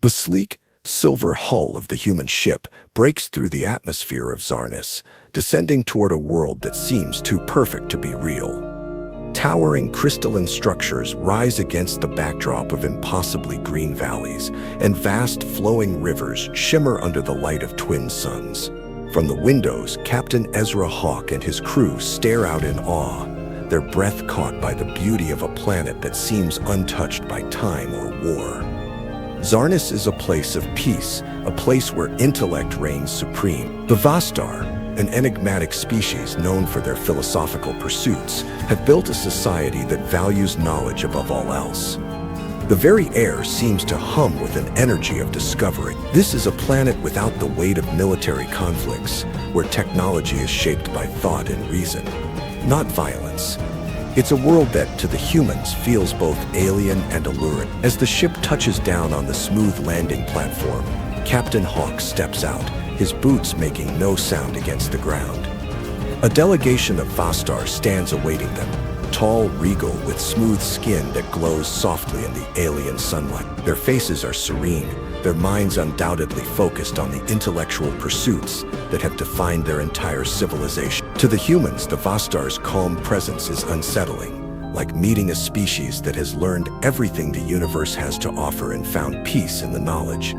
The sleek, silver hull of the human ship breaks through the atmosphere of Zarnis, descending toward a world that seems too perfect to be real. Towering crystalline structures rise against the backdrop of impossibly green valleys, and vast flowing rivers shimmer under the light of twin suns. From the windows, Captain Ezra Hawk and his crew stare out in awe, their breath caught by the beauty of a planet that seems untouched by time or war. Zarnis is a place of peace, a place where intellect reigns supreme. The Vastar, an enigmatic species known for their philosophical pursuits, have built a society that values knowledge above all else. The very air seems to hum with an energy of discovery. This is a planet without the weight of military conflicts, where technology is shaped by thought and reason, not violence. It's a world that, to the humans, feels both alien and alluring. As the ship touches down on the smooth landing platform, Captain Hawk steps out, his boots making no sound against the ground. A delegation of Vastar stands awaiting them, tall, regal, with smooth skin that glows softly in the alien sunlight. Their faces are serene, their minds undoubtedly focused on the intellectual pursuits that have defined their entire civilization. To the humans, the Vastar's calm presence is unsettling, like meeting a species that has learned everything the universe has to offer and found peace in the knowledge.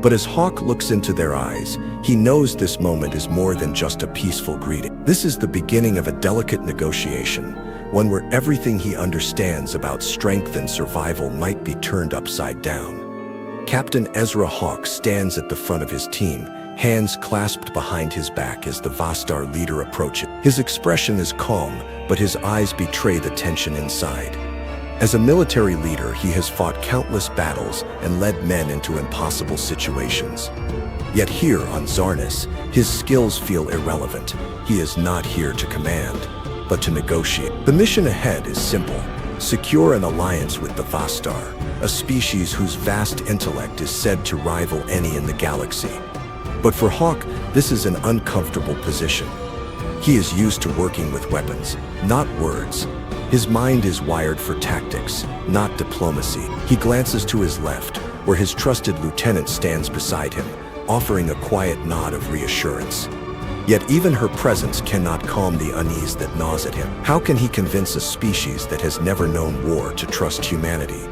But as Hawk looks into their eyes, he knows this moment is more than just a peaceful greeting. This is the beginning of a delicate negotiation, one where everything he understands about strength and survival might be turned upside down. Captain Ezra Hawk stands at the front of his team, hands clasped behind his back as the Vastar leader approaches. His expression is calm, but his eyes betray the tension inside. As a military leader, he has fought countless battles and led men into impossible situations. Yet here on Zarnis, his skills feel irrelevant. He is not here to command, but to negotiate. The mission ahead is simple: secure an alliance with the Vastar, a species whose vast intellect is said to rival any in the galaxy. But for Hawk, this is an uncomfortable position. He is used to working with weapons, not words. His mind is wired for tactics, not diplomacy. He glances to his left, where his trusted lieutenant stands beside him, offering a quiet nod of reassurance. Yet even her presence cannot calm the unease that gnaws at him. How can he convince a species that has never known war to trust humanity?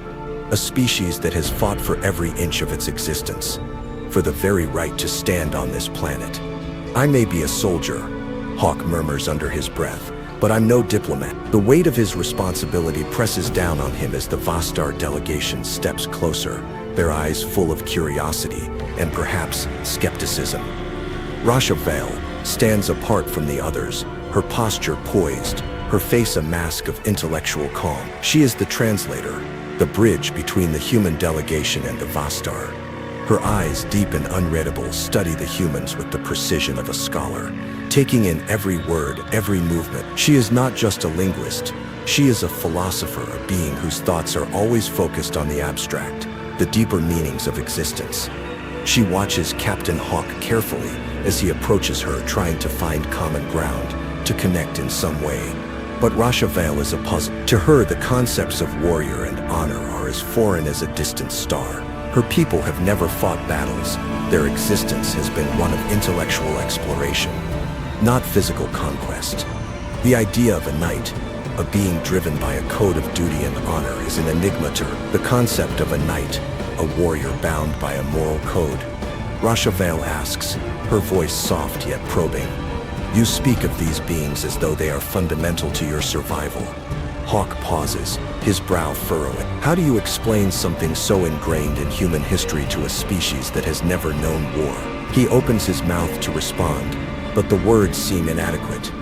A species that has fought for every inch of its existence, for the very right to stand on this planet. I may be a soldier, Hawk murmurs under his breath, but I'm no diplomat. The weight of his responsibility presses down on him as the Vastar delegation steps closer, their eyes full of curiosity and perhaps skepticism. Rasha Vale stands apart from the others, her posture poised, her face a mask of intellectual calm. She is the translator, the bridge between the human delegation and the Vastar. Her eyes, deep and unreadable, study the humans with the precision of a scholar, taking in every word, every movement. She is not just a linguist. She is a philosopher, a being whose thoughts are always focused on the abstract, the deeper meanings of existence. She watches Captain Hawk carefully as he approaches her, trying to find common ground, to connect in some way. But Rasha Vale is a puzzle. To her, the concepts of warrior and honor are as foreign as a distant star. Her people have never fought battles. Their existence has been one of intellectual exploration, not physical conquest. The idea of a knight, a being driven by a code of duty and honor, is an enigma to her. The concept of a knight, a warrior bound by a moral code. Rasha Vale asks, her voice soft yet probing. You speak of these beings as though they are fundamental to your survival. Hawk pauses, his brow furrowing. How do you explain something so ingrained in human history to a species that has never known war? He opens his mouth to respond, but the words seem inadequate.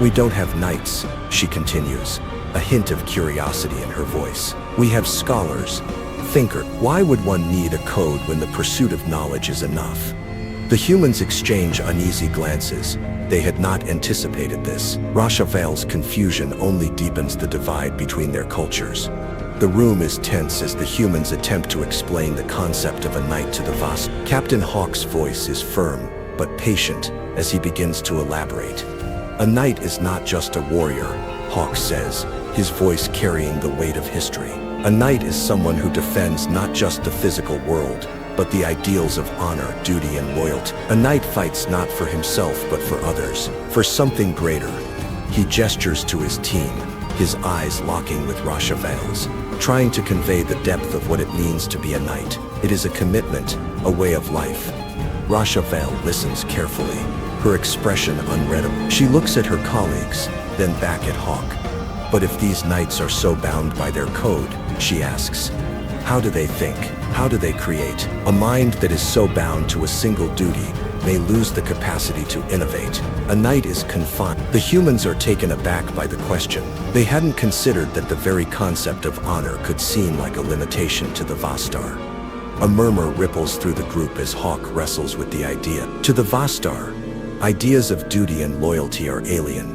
We don't have knights, she continues, a hint of curiosity in her voice. We have scholars, thinker. Why would one need a code when the pursuit of knowledge is enough? The humans exchange uneasy glances. They had not anticipated this. Rasha Vale's confusion only deepens the divide between their cultures. The room is tense as the humans attempt to explain the concept of a knight to the Vas. Captain Hawk's voice is firm, but patient as he begins to elaborate. A knight is not just a warrior, Hawk says, his voice carrying the weight of history. A knight is someone who defends not just the physical world, but the ideals of honor, duty, and loyalty. A knight fights not for himself but for others, for something greater. He gestures to his team, his eyes locking with Rashavel's, trying to convey the depth of what it means to be a knight. It is a commitment, a way of life. Rashavel listens carefully, her expression unreadable. She looks at her colleagues, then back at Hawk. But if these knights are so bound by their code, she asks, how do they think? How do they create? A mind that is so bound to a single duty may lose the capacity to innovate. A knight is confined. The humans are taken aback by the question. They hadn't considered that the very concept of honor could seem like a limitation to the Vostar. A murmur ripples through the group as Hawk wrestles with the idea. To the Vostar, ideas of duty and loyalty are alien,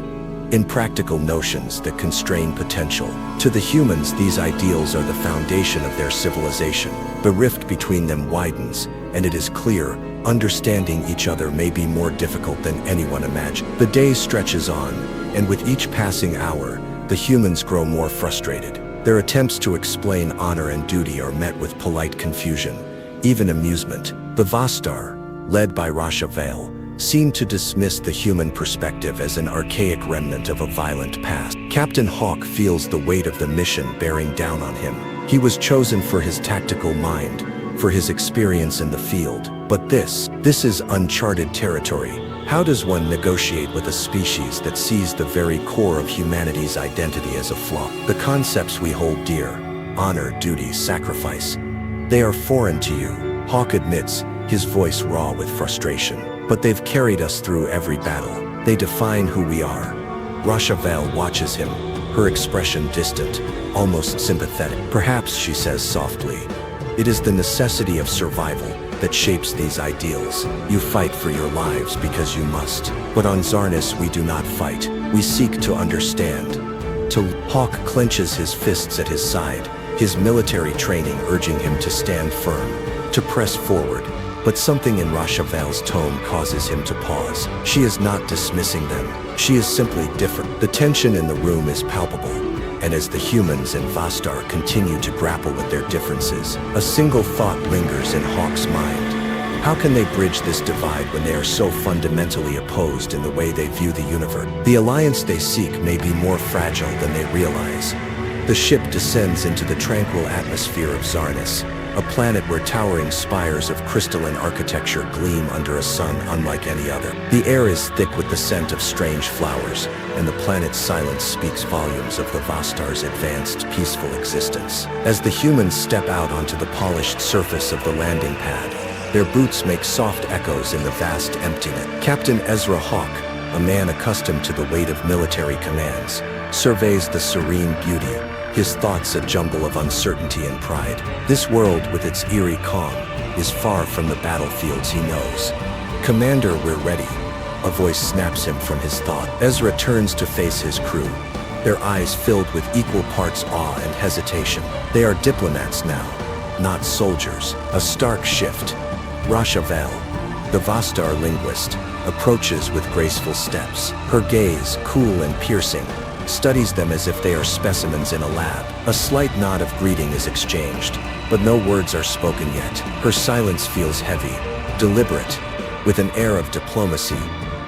impractical notions that constrain potential. To the humans, these ideals are the foundation of their civilization. The rift between them widens, and it is clear, understanding each other may be more difficult than anyone imagined. The day stretches on, and with each passing hour, the humans grow more frustrated. Their attempts to explain honor and duty are met with polite confusion, even amusement. The Vostar, led by Rashavel, seem to dismiss the human perspective as an archaic remnant of a violent past. Captain Hawk feels the weight of the mission bearing down on him. He was chosen for his tactical mind, for his experience in the field. But this is uncharted territory. How does one negotiate with a species that sees the very core of humanity's identity as a flaw? The concepts we hold dear, honor, duty, sacrifice, they are foreign to you, Hawk admits, his voice raw with frustration. But they've carried us through every battle. They define who we are. Rashavel watches him, her expression distant, almost sympathetic. Perhaps, she says softly, it is the necessity of survival that shapes these ideals. You fight for your lives because you must. But on Zarnis we do not fight. We seek to understand. Hawk clenches his fists at his side, his military training urging him to stand firm, to press forward. But something in Rashavel's tone causes him to pause. She is not dismissing them. She is simply different. The tension in the room is palpable. And as the humans and Vostar continue to grapple with their differences, a single thought lingers in Hawk's mind. How can they bridge this divide when they are so fundamentally opposed in the way they view the universe? The alliance they seek may be more fragile than they realize. The ship descends into the tranquil atmosphere of Zarnis, a planet where towering spires of crystalline architecture gleam under a sun unlike any other. The air is thick with the scent of strange flowers, and the planet's silence speaks volumes of the Vostar's advanced, peaceful existence. As the humans step out onto the polished surface of the landing pad, their boots make soft echoes in the vast emptiness. Captain Ezra Hawk, a man accustomed to the weight of military commands, surveys the serene beauty, his thoughts a jumble of uncertainty and pride. This world, with its eerie calm, is far from the battlefields he knows. Commander, we're ready. A voice snaps him from his thought. Ezra turns to face his crew, their eyes filled with equal parts awe and hesitation. They are diplomats now, not soldiers. A stark shift. Rashavel, the Vostar linguist, approaches with graceful steps. Her gaze, cool and piercing, studies them as if they are specimens in a lab. A slight nod of greeting is exchanged, but no words are spoken yet. Her silence feels heavy, deliberate. With an air of diplomacy,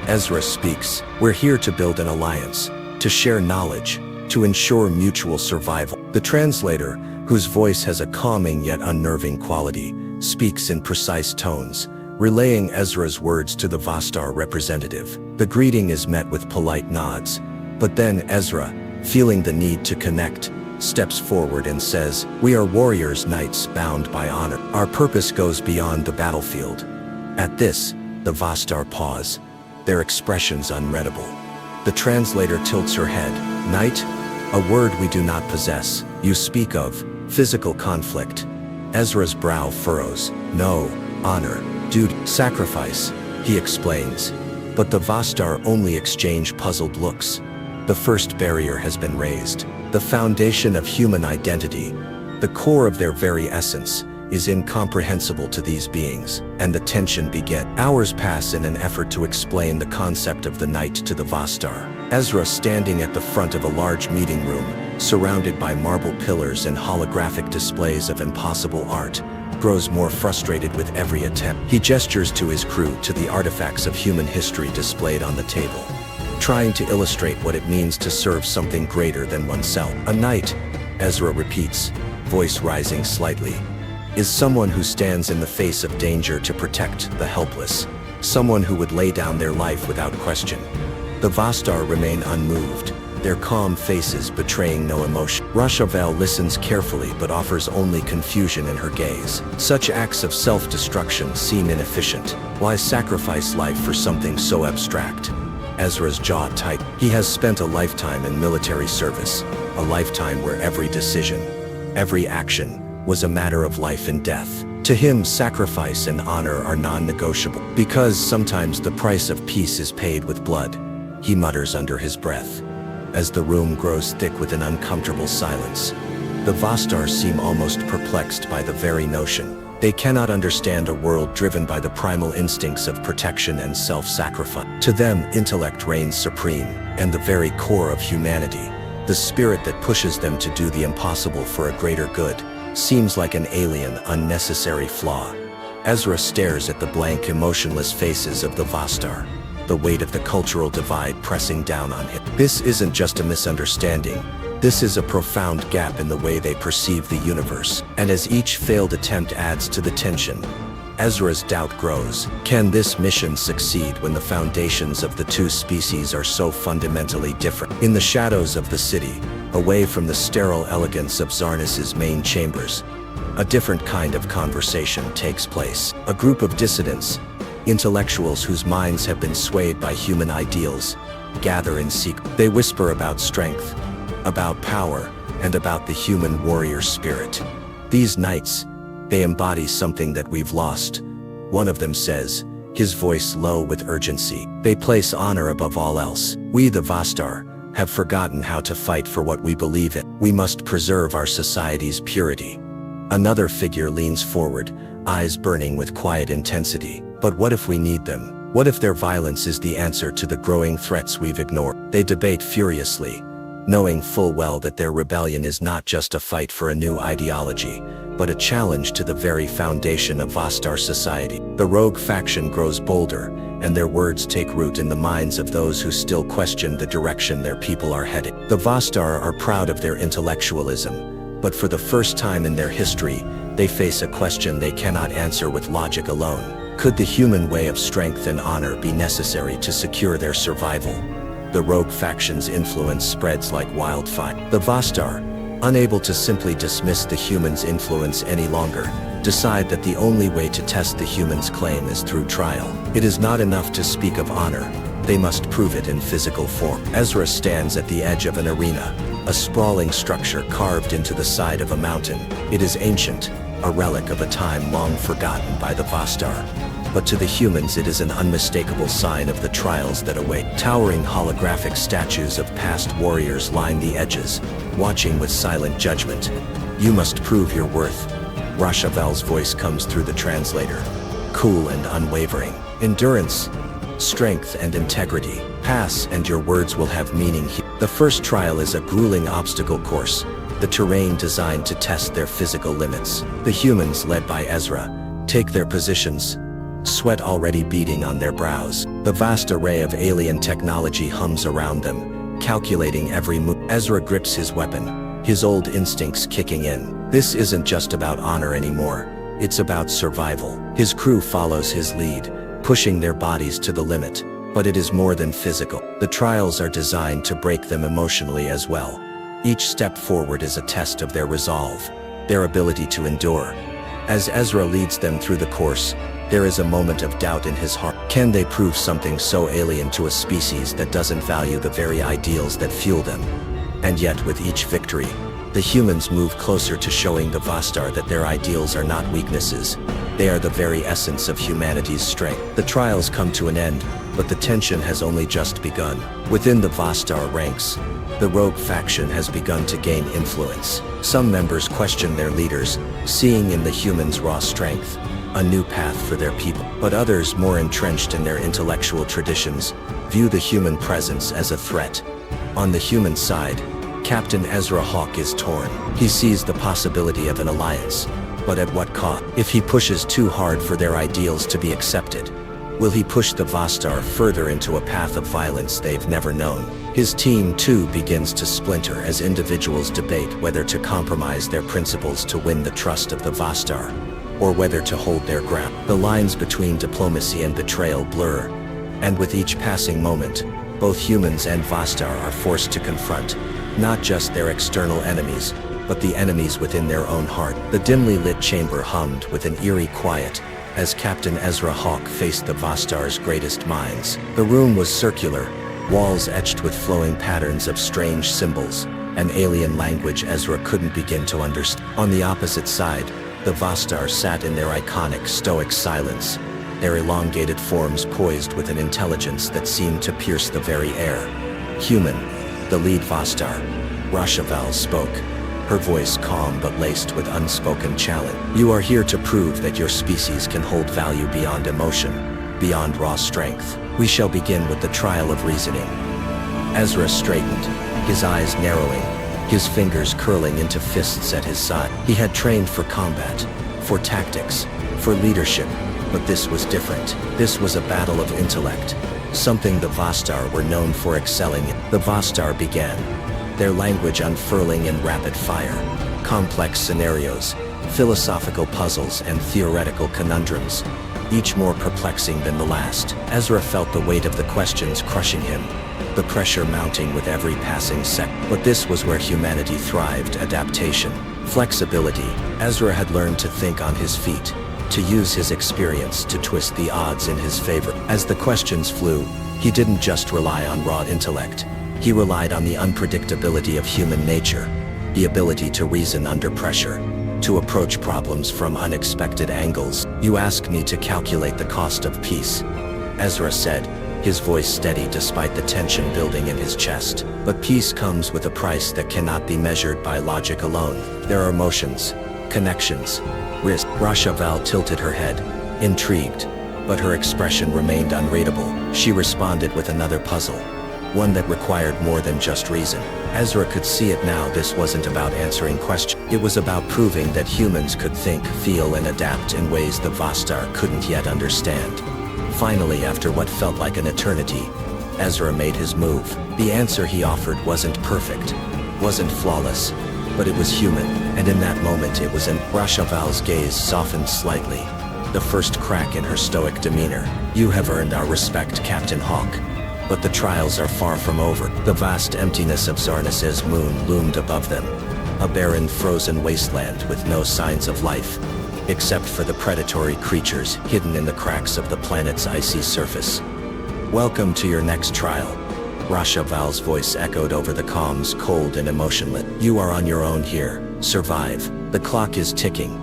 Ezra speaks. We're here to build an alliance, to share knowledge, to ensure mutual survival. The translator, whose voice has a calming yet unnerving quality, speaks in precise tones, relaying Ezra's words to the Vostar representative. The greeting is met with polite nods, but then Ezra, feeling the need to connect, steps forward and says, "We are warriors, knights bound by honor. Our purpose goes beyond the battlefield." At this, the Vostar pause, their expressions unreadable. The translator tilts her head. "Knight? A word we do not possess. You speak of physical conflict." Ezra's brow furrows. "No, honor, duty, sacrifice," he explains. But the Vostar only exchange puzzled looks. The first barrier has been raised. The foundation of human identity, the core of their very essence, is incomprehensible to these beings, and the tension begins. Hours pass in an effort to explain the concept of the knight to the Vostar. Ezra, standing at the front of a large meeting room, surrounded by marble pillars and holographic displays of impossible art, grows more frustrated with every attempt. He gestures to his crew to the artifacts of human history displayed on the table, trying to illustrate what it means to serve something greater than oneself. A knight, Ezra repeats, voice rising slightly, is someone who stands in the face of danger to protect the helpless, someone who would lay down their life without question. The Vostar remain unmoved, their calm faces betraying no emotion. Rashavel listens carefully but offers only confusion in her gaze. Such acts of self-destruction seem inefficient. Why sacrifice life for something so abstract? Ezra's jaw tightened. He has spent a lifetime in military service, a lifetime where every decision, every action, was a matter of life and death. To him, sacrifice and honor are non-negotiable. Because sometimes the price of peace is paid with blood, he mutters under his breath. As the room grows thick with an uncomfortable silence, the Vostars seem almost perplexed by the very notion. They cannot understand a world driven by the primal instincts of protection and self-sacrifice. To them, intellect reigns supreme, and the very core of humanity, the spirit that pushes them to do the impossible for a greater good, seems like an alien, unnecessary flaw. Ezra stares at the blank, emotionless faces of the Vostar, the weight of the cultural divide pressing down on him. This isn't just a misunderstanding. This is a profound gap in the way they perceive the universe. And as each failed attempt adds to the tension, Ezra's doubt grows. Can this mission succeed when the foundations of the two species are so fundamentally different? In the shadows of the city, away from the sterile elegance of Zarnis's main chambers, a different kind of conversation takes place. A group of dissidents, intellectuals whose minds have been swayed by human ideals, gather in secret. They whisper about strength, about power, and about the human warrior spirit. These knights, they embody something that we've lost, one of them says, his voice low with urgency. They place honor above all else. We, the Vostar, have forgotten how to fight for what we believe in. We must preserve our society's purity. Another figure leans forward, eyes burning with quiet intensity. But what if we need them? What if their violence is the answer to the growing threats we've ignored? They debate furiously, knowing full well that their rebellion is not just a fight for a new ideology, but a challenge to the very foundation of Vostar society. The rogue faction grows bolder, and their words take root in the minds of those who still question the direction their people are headed. The Vostar are proud of their intellectualism, but for the first time in their history, they face a question they cannot answer with logic alone. Could the human way of strength and honor be necessary to secure their survival? The rogue faction's influence spreads like wildfire. The Vostar, unable to simply dismiss the humans' influence any longer, decide that the only way to test the humans' claim is through trial. It is not enough to speak of honor, they must prove it in physical form. Ezra stands at the edge of an arena, a sprawling structure carved into the side of a mountain. It is ancient, a relic of a time long forgotten by the Vostar. But to the humans it is an unmistakable sign of the trials that await. Towering holographic statues of past warriors line the edges, watching with silent judgment. You must prove your worth. Rashavel's voice comes through the translator, cool and unwavering. Endurance, strength and integrity. Pass and your words will have meaning here. The first trial is a grueling obstacle course, the terrain designed to test their physical limits. The humans, led by Ezra, take their positions, sweat already beading on their brows. The vast array of alien technology hums around them, calculating every move. Ezra grips his weapon, his old instincts kicking in. This isn't just about honor anymore, it's about survival. His crew follows his lead, pushing their bodies to the limit, but it is more than physical. The trials are designed to break them emotionally as well. Each step forward is a test of their resolve, their ability to endure. As Ezra leads them through the course, there is a moment of doubt in his heart. Can they prove something so alien to a species that doesn't value the very ideals that fuel them? And yet, with each victory, the humans move closer to showing the Vostar that their ideals are not weaknesses. They are the very essence of humanity's strength. The trials come to an end, but the tension has only just begun. Within the Vostar ranks, the rogue faction has begun to gain influence. Some members question their leaders, seeing in the humans' raw strength a new path for their people. But others, more entrenched in their intellectual traditions, view the human presence as a threat. On the human side, Captain Ezra Hawk is torn. He sees the possibility of an alliance, but at what cost? If he pushes too hard for their ideals to be accepted, will he push the Vostar further into a path of violence they've never known? His team, too, begins to splinter as individuals debate whether to compromise their principles to win the trust of the Vostar, or whether to hold their ground. The lines between diplomacy and betrayal blur, and with each passing moment, both humans and Vostar are forced to confront not just their external enemies, but the enemies within their own heart. The dimly lit chamber hummed with an eerie quiet as Captain Ezra Hawk faced the Vostar's greatest minds. The room was circular, walls etched with flowing patterns of strange symbols, an alien language Ezra couldn't begin to understand. On the opposite side, the Vostar sat in their iconic stoic silence, their elongated forms poised with an intelligence that seemed to pierce the very air. Human, the lead Vostar, Rashaval, spoke, her voice calm but laced with unspoken challenge. You are here to prove that your species can hold value beyond emotion, beyond raw strength. We shall begin with the trial of reasoning. Ezra straightened, his eyes narrowing, his fingers curling into fists at his side. He had trained for combat, for tactics, for leadership, but this was different. This was a battle of intellect, something the Vostar were known for excelling in. The Vostar began, their language unfurling in rapid fire, complex scenarios, philosophical puzzles and theoretical conundrums, each more perplexing than the last. Ezra felt the weight of the questions crushing him, the pressure mounting with every passing second. But this was where humanity thrived: adaptation, flexibility. Ezra had learned to think on his feet, to use his experience to twist the odds in his favor. As the questions flew, he didn't just rely on raw intellect. He relied on the unpredictability of human nature, the ability to reason under pressure, to approach problems from unexpected angles. You ask me to calculate the cost of peace, Ezra said, his voice steady despite the tension building in his chest. But peace comes with a price that cannot be measured by logic alone. There are emotions, connections, risk. Rashaval tilted her head, intrigued, but her expression remained unreadable. She responded with another puzzle, one that required more than just reason. Ezra could see it now. This wasn't about answering questions. It was about proving that humans could think, feel, and adapt in ways the Vostar couldn't yet understand. Finally, after what felt like an eternity, Ezra made his move. The answer he offered wasn't perfect, wasn't flawless, but it was human, and in that moment it was Rashaval's gaze softened slightly, the first crack in her stoic demeanor. You have earned our respect, Captain Hawk. But the trials are far from over. The vast emptiness of Zarnas's moon loomed above them, a barren, frozen wasteland with no signs of life, except for the predatory creatures hidden in the cracks of the planet's icy surface. Welcome to your next trial. Rashaval's voice echoed over the comms, cold and emotionless. You are on your own here. Survive. The clock is ticking.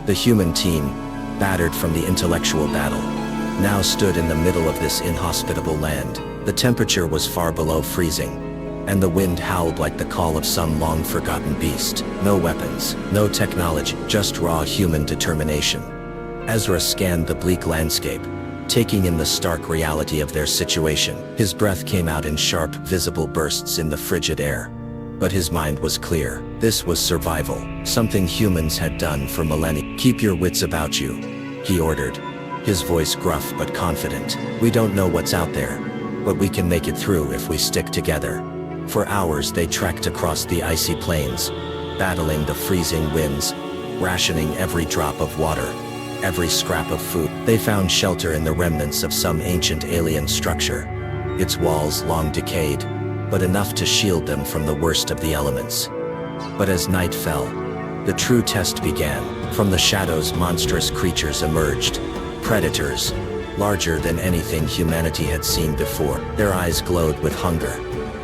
The human team, battered from the intellectual battle, now stood in the middle of this inhospitable land. The temperature was far below freezing, and the wind howled like the call of some long-forgotten beast. No weapons, no technology, just raw human determination. Ezra scanned the bleak landscape, taking in the stark reality of their situation. His breath came out in sharp, visible bursts in the frigid air. But his mind was clear. This was survival, something humans had done for millennia. Keep your wits about you, he ordered, his voice gruff but confident. We don't know what's out there, but we can make it through if we stick together. For hours they trekked across the icy plains, battling the freezing winds, rationing every drop of water, every scrap of food. They found shelter in the remnants of some ancient alien structure, its walls long decayed, but enough to shield them from the worst of the elements. But as night fell, the true test began. From the shadows, monstrous creatures emerged, predators, larger than anything humanity had seen before. Their eyes glowed with hunger,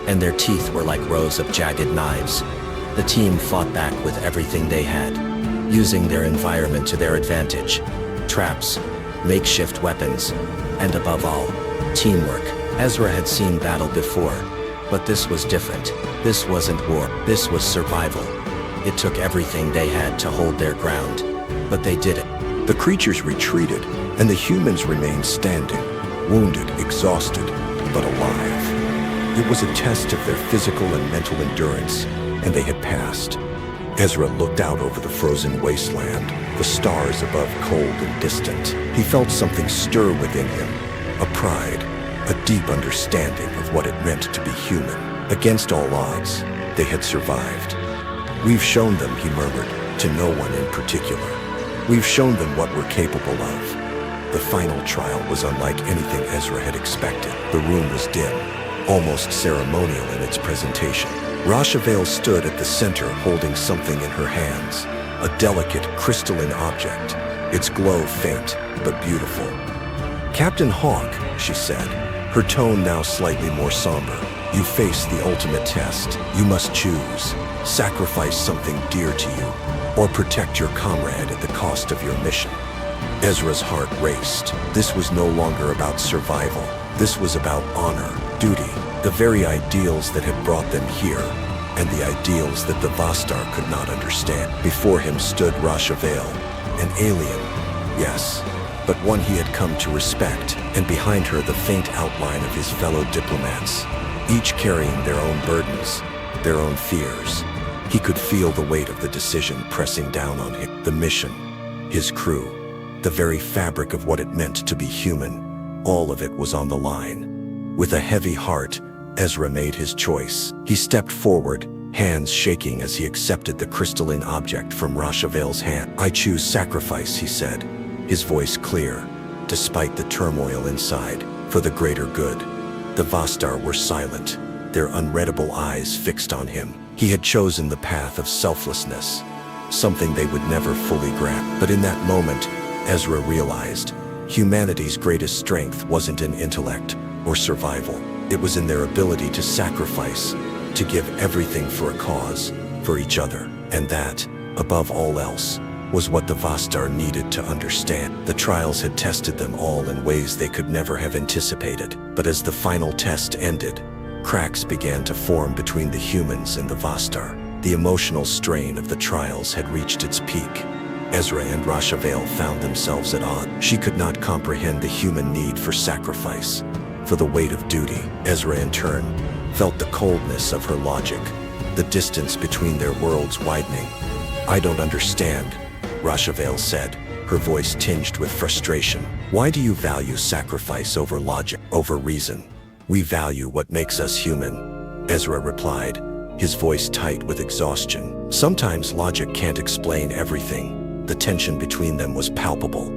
and their teeth were like rows of jagged knives. The team fought back with everything they had, using their environment to their advantage. Traps, makeshift weapons, and above all, teamwork. Ezra had seen battle before, but this was different. This wasn't war, this was survival. It took everything they had to hold their ground, but they did it. The creatures retreated, and the humans remained standing, wounded, exhausted, but alive. It was a test of their physical and mental endurance, and they had passed. Ezra looked out over the frozen wasteland, the stars above cold and distant. He felt something stir within him, a pride, a deep understanding of what it meant to be human. Against all odds, they had survived. "We've shown them," he murmured, to no one in particular. "We've shown them what we're capable of." The final trial was unlike anything Ezra had expected. The room was dim, almost ceremonial in its presentation. Rashavel stood at the center holding something in her hands, a delicate crystalline object, its glow faint but beautiful. "Captain Hawk," she said, her tone now slightly more somber, "you face the ultimate test. You must choose. Sacrifice something dear to you, or protect your comrade at the cost of your mission." Ezra's heart raced. This was no longer about survival. This was about honor, duty, the very ideals that had brought them here, and the ideals that the Vostar could not understand. Before him stood Rashavel, an alien, yes, but one he had come to respect, and behind her the faint outline of his fellow diplomats, each carrying their own burdens, their own fears. He could feel the weight of the decision pressing down on him. The mission, his crew, the very fabric of what it meant to be human, all of it was on the line. With a heavy heart, Ezra made his choice. He stepped forward, hands shaking as he accepted the crystalline object from Rashavel's hand. "I choose sacrifice," he said, his voice clear, despite the turmoil inside, "for the greater good." The Vostar were silent, their unreadable eyes fixed on him. He had chosen the path of selflessness, something they would never fully grasp. But in that moment, Ezra realized humanity's greatest strength wasn't in intellect or survival. It was in their ability to sacrifice, to give everything for a cause, for each other. And that, above all else, was what the Vostar needed to understand. The trials had tested them all in ways they could never have anticipated. But as the final test ended, cracks began to form between the humans and the Vostar. The emotional strain of the trials had reached its peak. Ezra and Rashavel found themselves at odds. She could not comprehend the human need for sacrifice, for the weight of duty. Ezra, in turn, felt the coldness of her logic, the distance between their worlds widening. "I don't understand," Rashavel said, her voice tinged with frustration. "Why do you value sacrifice over logic, over reason?" "We value what makes us human," Ezra replied, his voice tight with exhaustion. Sometimes logic can't explain everything. The tension between them was palpable,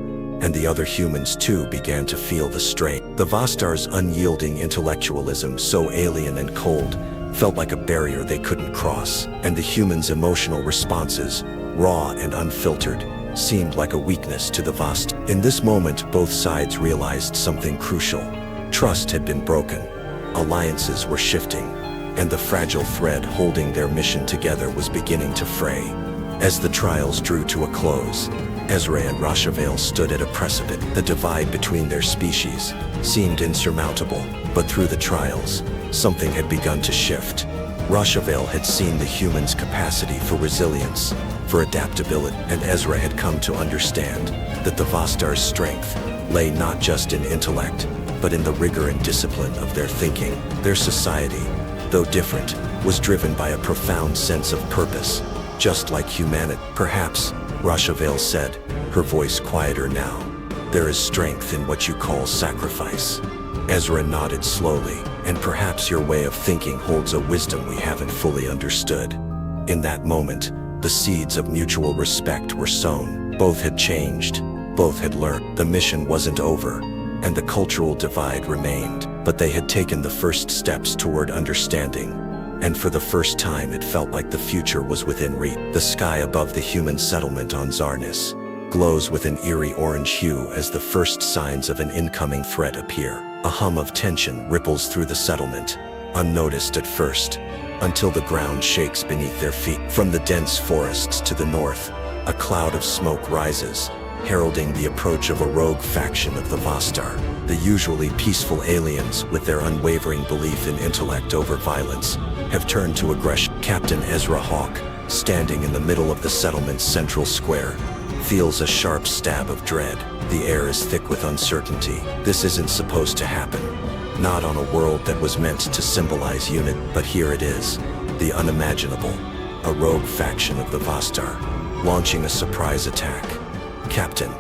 and the other humans too began to feel the strain. The Vostar's unyielding intellectualism, so alien and cold, felt like a barrier they couldn't cross, and the humans' emotional responses, raw and unfiltered, seemed like a weakness to the Vostar. In this moment, both sides realized something crucial. Trust had been broken, alliances were shifting, and the fragile thread holding their mission together was beginning to fray. As the trials drew to a close, Ezra and Rashavel stood at a precipice. The divide between their species seemed insurmountable, but through the trials, something had begun to shift. Rashavel had seen the humans' capacity for resilience, for adaptability, and Ezra had come to understand that the Vostar's strength lay not just in intellect, but in the rigor and discipline of their thinking. Their society, though different, was driven by a profound sense of purpose, just like humanity. "Perhaps," Rashavel said, her voice quieter now, "there is strength in what you call sacrifice." Ezra nodded slowly, "And perhaps your way of thinking holds a wisdom we haven't fully understood." In that moment, the seeds of mutual respect were sown. Both had changed, both had learned. The mission wasn't over, and the cultural divide remained, but they had taken the first steps toward understanding. And for the first time it felt like the future was within reach. The sky above the human settlement on Zarnis glows with an eerie orange hue as the first signs of an incoming threat appear. A hum of tension ripples through the settlement, unnoticed at first, until the ground shakes beneath their feet. From the dense forests to the north, a cloud of smoke rises, heralding the approach of a rogue faction of the Vostar. The usually peaceful aliens, with their unwavering belief in intellect over violence, have turned to aggression. Captain Ezra Hawk, standing in the middle of the settlement's central square, feels a sharp stab of dread. The air is thick with uncertainty. This isn't supposed to happen. Not on a world that was meant to symbolize unity, but here it is. The unimaginable, a rogue faction of the Vostar, launching a surprise attack. "Captain,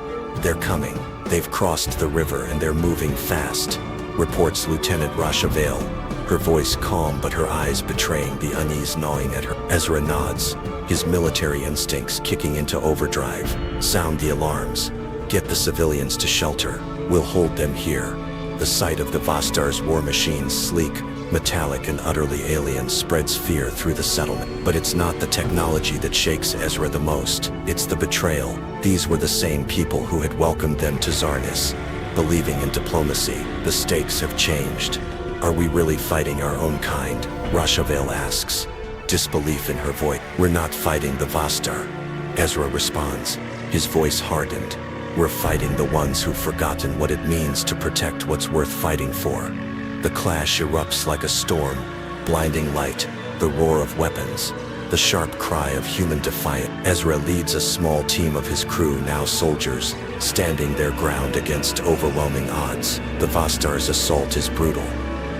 they're coming. They've crossed the river and they're moving fast," reports Lieutenant Rashavel, her voice calm but her eyes betraying the unease gnawing at her. Ezra nods, his military instincts kicking into overdrive. "Sound the alarms. Get the civilians to shelter. We'll hold them here." The sight of the Vostar's war machines, sleek, metallic and utterly alien, spreads fear through the settlement. But it's not the technology that shakes Ezra the most, it's the betrayal. These were the same people who had welcomed them to Zarnis, believing in diplomacy. The stakes have changed. "Are we really fighting our own kind?" Rashavel asks, disbelief in her voice. "We're not fighting the Vostar," Ezra responds, his voice hardened. "We're fighting the ones who've forgotten what it means to protect what's worth fighting for." The clash erupts like a storm, blinding light, the roar of weapons, the sharp cry of human defiance. Ezra leads a small team of his crew, now soldiers, standing their ground against overwhelming odds. The Vostar's assault is brutal,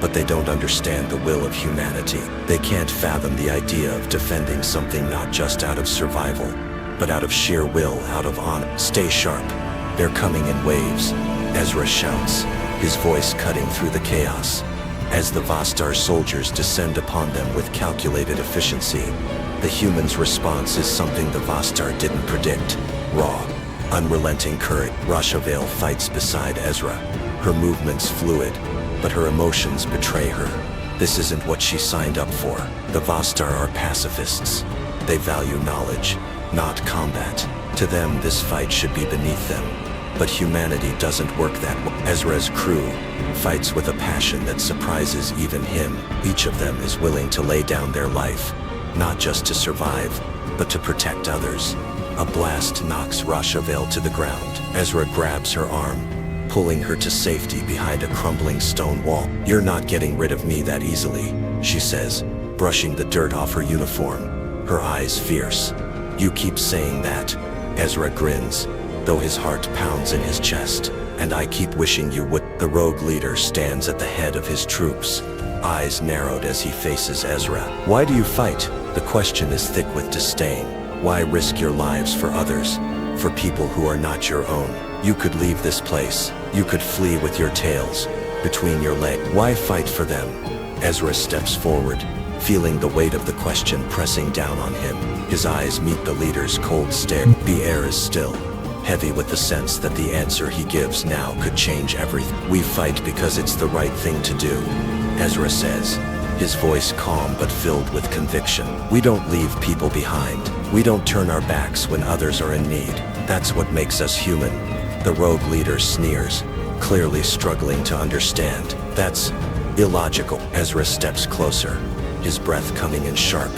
but they don't understand the will of humanity. They can't fathom the idea of defending something not just out of survival, but out of sheer will, out of honor. "Stay sharp. They're coming in waves," Ezra shouts, his voice cutting through the chaos. As the Vostar soldiers descend upon them with calculated efficiency, the humans' response is something the Vostar didn't predict. Raw, unrelenting courage. Rashavel fights beside Ezra, her movements fluid, but her emotions betray her. This isn't what she signed up for. The Vostar are pacifists. They value knowledge, not combat. To them, this fight should be beneath them. But humanity doesn't work that way. Ezra's crew fights with a passion that surprises even him. Each of them is willing to lay down their life, not just to survive, but to protect others. A blast knocks Rashavel to the ground. Ezra grabs her arm, pulling her to safety behind a crumbling stone wall. "You're not getting rid of me that easily," she says, brushing the dirt off her uniform, her eyes fierce. "You keep saying that," Ezra grins, though his heart pounds in his chest. "And I keep wishing you would." The rogue leader stands at the head of his troops, eyes narrowed as he faces Ezra. "Why do you fight?" The question is thick with disdain. "Why risk your lives for others, for people who are not your own? You could leave this place. You could flee with your tails between your legs. Why fight for them?" Ezra steps forward, feeling the weight of the question pressing down on him. His eyes meet the leader's cold stare. The air is still, heavy with the sense that the answer he gives now could change everything. "We fight because it's the right thing to do," Ezra says, his voice calm but filled with conviction. "We don't leave people behind. We don't turn our backs when others are in need. That's what makes us human." The rogue leader sneers, clearly struggling to understand. "That's illogical." Ezra steps closer, his breath coming in sharp,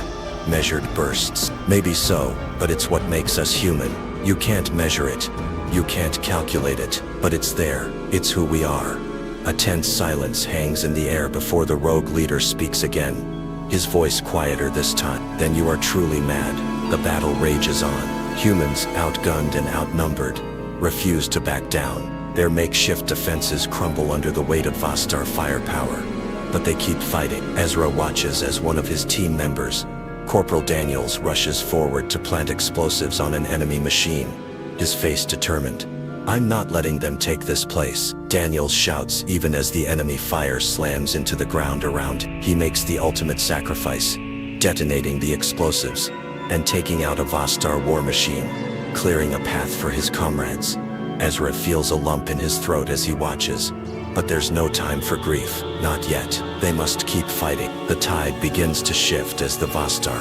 measured bursts. "Maybe so, but it's what makes us human. You can't measure it. You can't calculate it, but it's there. It's who we are." A tense silence hangs in the air before the rogue leader speaks again, his voice quieter this time. "Then you are truly mad." The battle rages on. Humans, outgunned and outnumbered, refuse to back down. Their makeshift defenses crumble under the weight of Vostar firepower, but they keep fighting. Ezra watches as one of his team members, Corporal Daniels, rushes forward to plant explosives on an enemy machine, his face determined. "I'm not letting them take this place," Daniels shouts even as the enemy fire slams into the ground around him. He makes the ultimate sacrifice, detonating the explosives and taking out a Vostar war machine, clearing a path for his comrades. Ezra feels a lump in his throat as he watches, but there's no time for grief. Not yet. They must keep fighting. The tide begins to shift as the Vostar,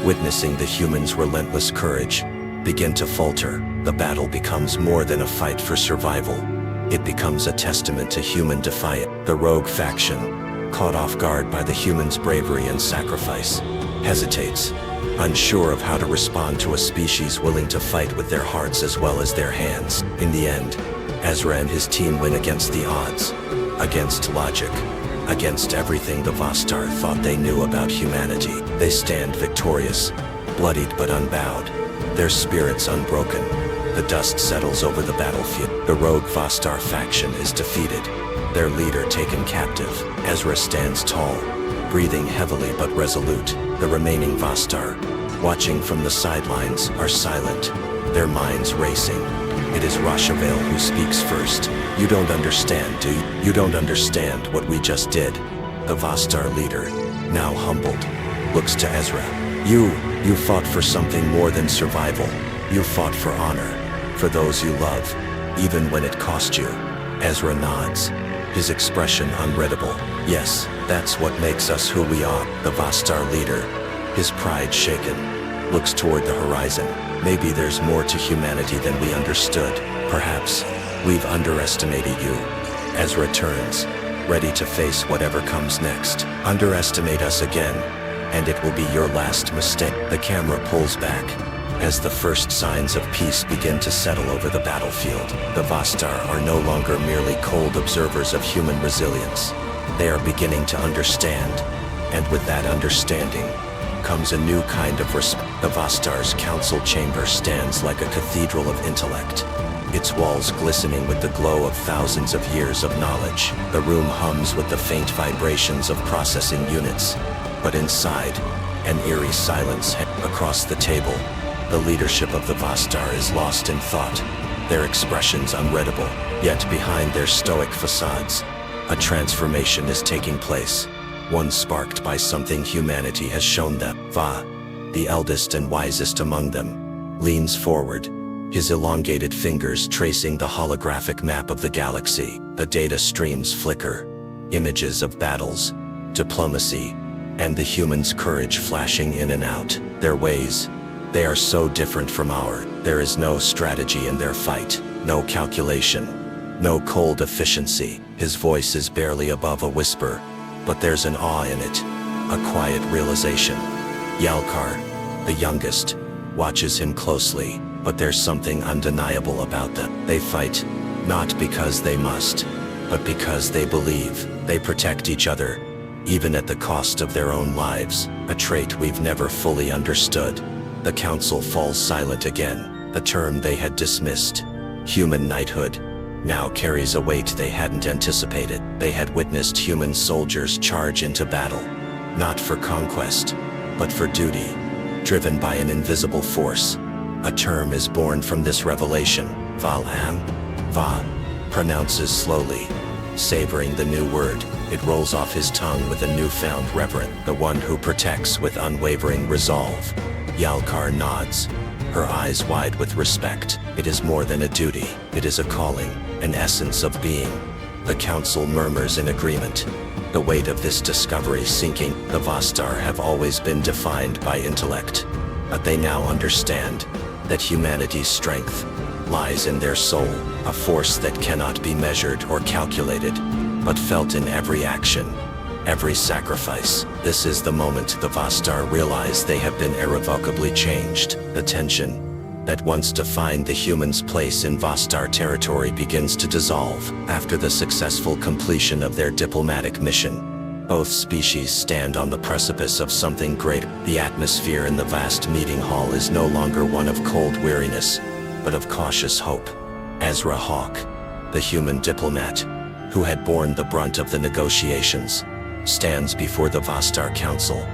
witnessing the humans' relentless courage, begin to falter. The battle becomes more than a fight for survival. It becomes a testament to human defiance. The rogue faction, caught off guard by the humans' bravery and sacrifice, hesitates, unsure of how to respond to a species willing to fight with their hearts as well as their hands. In the end, Ezra and his team win against the odds, against logic, against everything the Vostar thought they knew about humanity. They stand victorious, bloodied but unbowed, their spirits unbroken. The dust settles over the battlefield. The rogue Vostar faction is defeated, their leader taken captive. Ezra stands tall, breathing heavily but resolute. The remaining Vostar, watching from the sidelines, are silent, their minds racing. It is Rashavel who speaks first. You don't understand, do you? You don't understand what we just did. The Vostar leader, now humbled, looks to Ezra. You fought for something more than survival. You fought for honor, for those you love, even when it cost you. Ezra nods, his expression unreadable. Yes, that's what makes us who we are. The Vostar leader, his pride shaken, looks toward the horizon. Maybe there's more to humanity than we understood. Perhaps we've underestimated you. Ezra turns, ready to face whatever comes next. Underestimate us again, and it will be your last mistake. The camera pulls back as the first signs of peace begin to settle over the battlefield. The Vostar are no longer merely cold observers of human resilience. They are beginning to understand, and with that understanding comes a new kind of respect. The Vostar's council chamber stands like a cathedral of intellect, its walls glistening with the glow of thousands of years of knowledge. The room hums with the faint vibrations of processing units, but inside, an eerie silence across the table. The leadership of the Vostar is lost in thought, their expressions unreadable, yet behind their stoic facades, a transformation is taking place, one sparked by something humanity has shown them. Va, the eldest and wisest among them, leans forward, his elongated fingers tracing the holographic map of the galaxy. The data streams flicker, images of battles, diplomacy, and the humans' courage flashing in and out. Their ways, they are so different from ours. There is no strategy in their fight, no calculation, no cold efficiency. His voice is barely above a whisper, but there's an awe in it, a quiet realization. Yalkar, the youngest, watches him closely, but there's something undeniable about them. They fight, not because they must, but because they believe. They protect each other, even at the cost of their own lives, a trait we've never fully understood. The council falls silent again. The term they had dismissed, human knighthood, now carries a weight they hadn't anticipated. They had witnessed human soldiers charge into battle, not for conquest, but for duty, driven by an invisible force. A term is born from this revelation. Valham, Va, pronounces slowly, savoring the new word. It rolls off his tongue with a newfound reverence. The one who protects with unwavering resolve. Yalkar nods, her eyes wide with respect. It is more than a duty. It is a calling, an essence of being. The council murmurs in agreement, the weight of this discovery sinking. The Vostar have always been defined by intellect, but they now understand that humanity's strength lies in their soul, a force that cannot be measured or calculated, but felt in every action, every sacrifice. This is the moment the Vostar realize they have been irrevocably changed. The tension that once defined the humans' place in Vostar territory begins to dissolve. After the successful completion of their diplomatic mission, both species stand on the precipice of something greater. The atmosphere in the vast meeting hall is no longer one of cold weariness, but of cautious hope. Ezra Hawk, the human diplomat, who had borne the brunt of the negotiations, stands before the Vostar Council,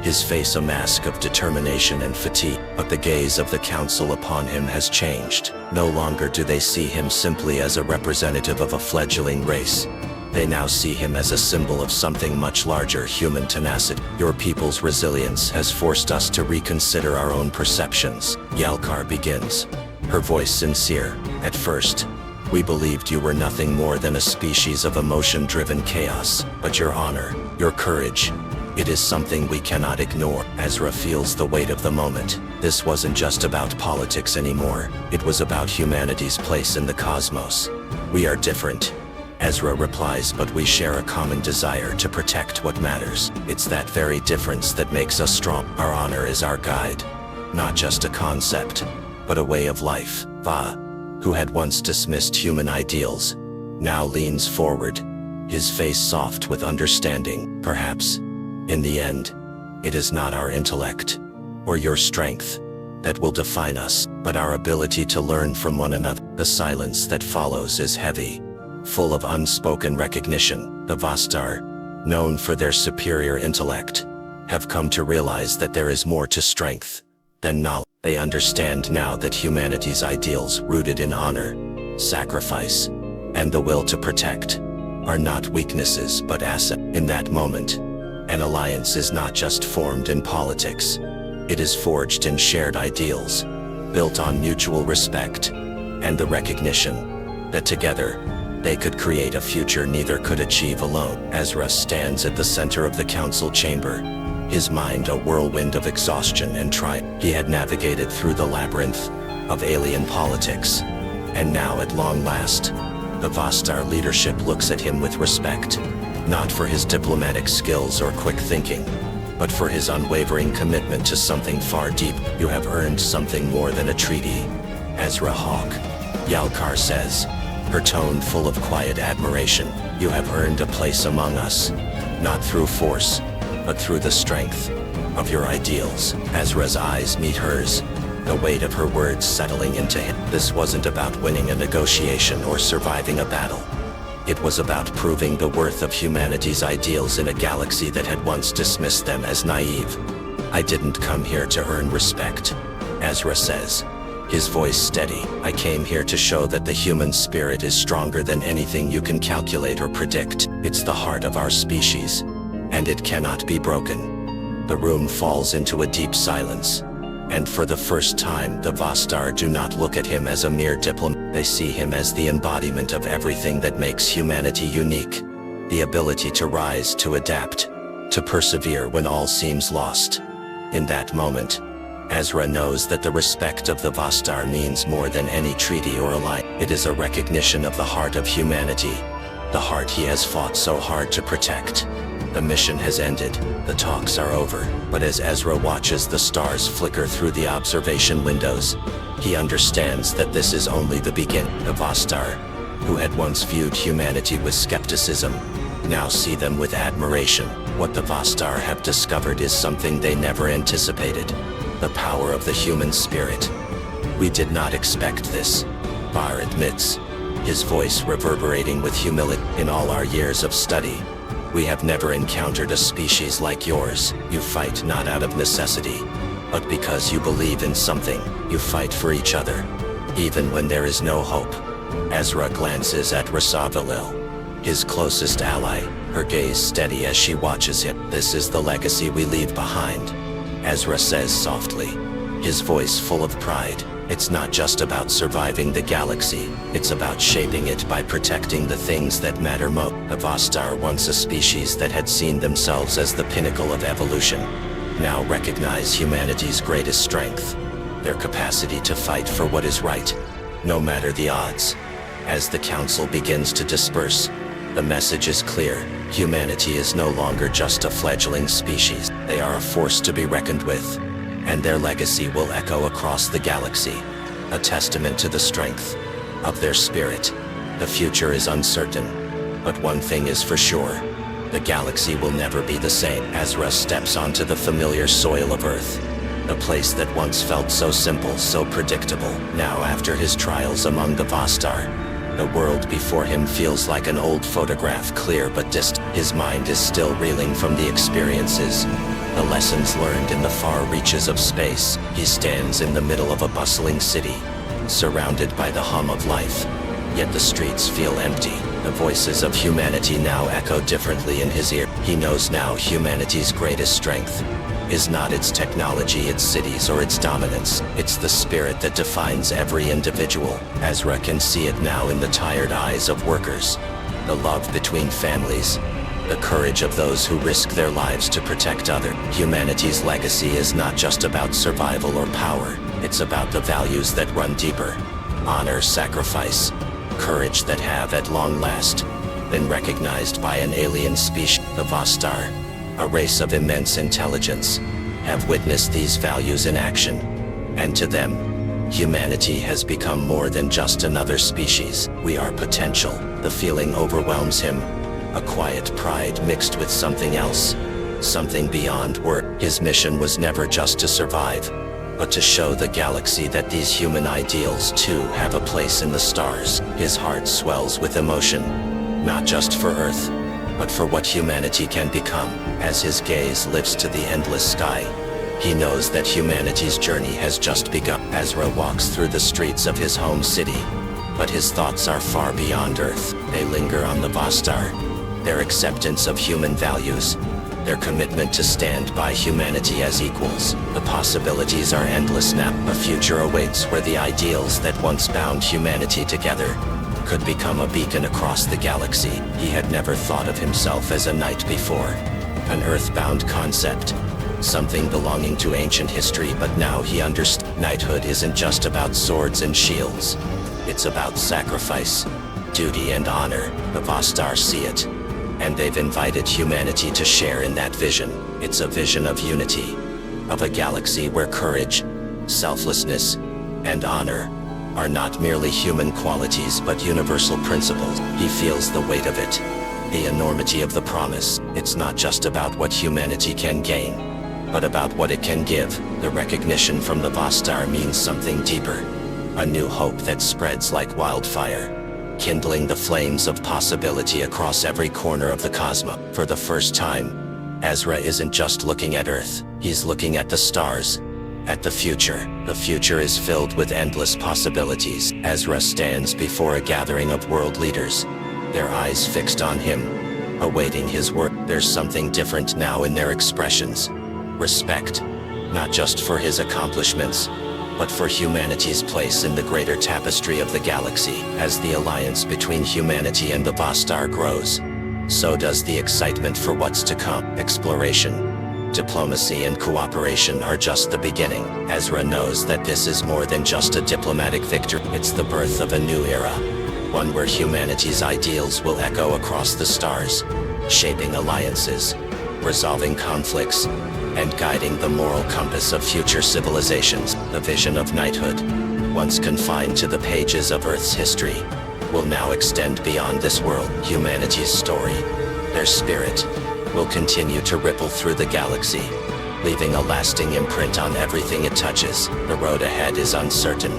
his face a mask of determination and fatigue. But the gaze of the council upon him has changed. No longer do they see him simply as a representative of a fledgling race. They now see him as a symbol of something much larger: human tenacity. Your people's resilience has forced us to reconsider our own perceptions. Yalkar begins, her voice sincere. At first, we believed you were nothing more than a species of emotion-driven chaos, but your honor, your courage, it is something we cannot ignore. Ezra feels the weight of the moment. This wasn't just about politics anymore. It was about humanity's place in the cosmos. We are different, Ezra replies, but we share a common desire to protect what matters. It's that very difference that makes us strong. Our honor is our guide, not just a concept, but a way of life. Va, who had once dismissed human ideals, now leans forward, his face soft with understanding. Perhaps, in the end, it is not our intellect or your strength that will define us, but our ability to learn from one another. The silence that follows is heavy, full of unspoken recognition. The Vostar, known for their superior intellect, have come to realize that there is more to strength than knowledge. They understand now that humanity's ideals, rooted in honor, sacrifice, and the will to protect, are not weaknesses but assets. In that moment, an alliance is not just formed in politics. It is forged in shared ideals, built on mutual respect, and the recognition that together, they could create a future neither could achieve alone. Ezra stands at the center of the council chamber, his mind a whirlwind of exhaustion and triumph. He had navigated through the labyrinth of alien politics, and now at long last, the Vostar leadership looks at him with respect, not for his diplomatic skills or quick thinking, but for his unwavering commitment to something far deeper. You have earned something more than a treaty, Ezra Hawk, Yalkar says, her tone full of quiet admiration. You have earned a place among us, not through force, but through the strength of your ideals. Ezra's eyes meet hers, the weight of her words settling into him. This wasn't about winning a negotiation or surviving a battle. It was about proving the worth of humanity's ideals in a galaxy that had once dismissed them as naive. I didn't come here to earn respect, Ezra says, his voice steady. I came here to show that the human spirit is stronger than anything you can calculate or predict. It's the heart of our species, and it cannot be broken. The room falls into a deep silence, and for the first time the Vostar do not look at him as a mere diplomat. They see him as the embodiment of everything that makes humanity unique. The ability to rise, to adapt, to persevere when all seems lost. In that moment, Ezra knows that the respect of the Vostar means more than any treaty or alliance. It is a recognition of the heart of humanity, the heart he has fought so hard to protect. The mission has ended, the talks are over, but as Ezra watches the stars flicker through the observation windows, he understands that this is only the beginning. The Vostar, who had once viewed humanity with skepticism, now see them with admiration. What the Vostar have discovered is something they never anticipated: the power of the human spirit. We did not expect this, Bar admits, his voice reverberating with humility. In all our years of study, we have never encountered a species like yours. You fight not out of necessity, but because you believe in something. You fight for each other, even when there is no hope. Ezra glances at Rasavalil, his closest ally, her gaze steady as she watches him. This is the legacy we leave behind, Ezra says softly, his voice full of pride. It's not just about surviving the galaxy, it's about shaping it by protecting the things that matter most. The Vostar, once a species that had seen themselves as the pinnacle of evolution, now recognize humanity's greatest strength: their capacity to fight for what is right, no matter the odds. As the council begins to disperse, the message is clear: humanity is no longer just a fledgling species. They are a force to be reckoned with, and their legacy will echo across the galaxy, a testament to the strength of their spirit. The future is uncertain, but one thing is for sure: the galaxy will never be the same. Ezra steps onto the familiar soil of Earth, a place that once felt so simple, so predictable. Now, after his trials among the Vostar, the world before him feels like an old photograph, clear but distant. His mind is still reeling from the experiences, the lessons learned in the far reaches of space. He stands in the middle of a bustling city, surrounded by the hum of life. Yet the streets feel empty. The voices of humanity now echo differently in his ear. He knows now humanity's greatest strength is not its technology, its cities, or its dominance. It's the spirit that defines every individual. Ezra can see it now in the tired eyes of workers, the love between families, the courage of those who risk their lives to protect others. Humanity's legacy is not just about survival or power. It's about the values that run deeper: honor, sacrifice, courage, that have at long last been recognized by an alien species. The Vostar, a race of immense intelligence, have witnessed these values in action, and to them, humanity has become more than just another species. We are potential. The feeling overwhelms him, a quiet pride mixed with something else, something beyond words. His mission was never just to survive, but to show the galaxy that these human ideals too have a place in the stars. His heart swells with emotion, not just for Earth, but for what humanity can become. As his gaze lifts to the endless sky, He knows that humanity's journey has just begun. Ezra walks through the streets of his home city, but his thoughts are far beyond Earth. They linger on the Vostar, their acceptance of human values, their commitment to stand by humanity as equals. The possibilities are endless now. A future awaits where the ideals that once bound humanity together could become a beacon across the galaxy. He had never thought of himself as a knight before, an earthbound concept, something belonging to ancient history, but now he understands. Knighthood isn't just about swords and shields. It's about sacrifice, duty and honor. The Vostar see it, and they've invited humanity to share in that vision. It's a vision of unity, of a galaxy where courage, selflessness, and honor are not merely human qualities but universal principles. He feels the weight of it, the enormity of the promise. It's not just about what humanity can gain, but about what it can give. The recognition from the Vostar means something deeper, a new hope that spreads like wildfire, kindling the flames of possibility across every corner of the cosmos. For the first time, Ezra isn't just looking at Earth, he's looking at the stars, at the future. The future is filled with endless possibilities. Ezra stands before a gathering of world leaders, their eyes fixed on him, awaiting his word. There's something different now in their expressions. Respect, not just for his accomplishments, but for humanity's place in the greater tapestry of the galaxy. As the alliance between humanity and the Vostar grows, so does the excitement for what's to come. Exploration, diplomacy and cooperation are just the beginning. Ezra knows that this is more than just a diplomatic victory. It's the birth of a new era, one where humanity's ideals will echo across the stars, shaping alliances, resolving conflicts, and guiding the moral compass of future civilizations. The vision of knighthood, once confined to the pages of Earth's history, will now extend beyond this world. Humanity's story, their spirit, will continue to ripple through the galaxy, leaving a lasting imprint on everything it touches. The road ahead is uncertain,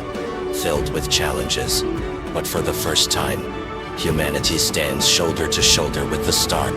filled with challenges, but for the first time, humanity stands shoulder to shoulder with the stars.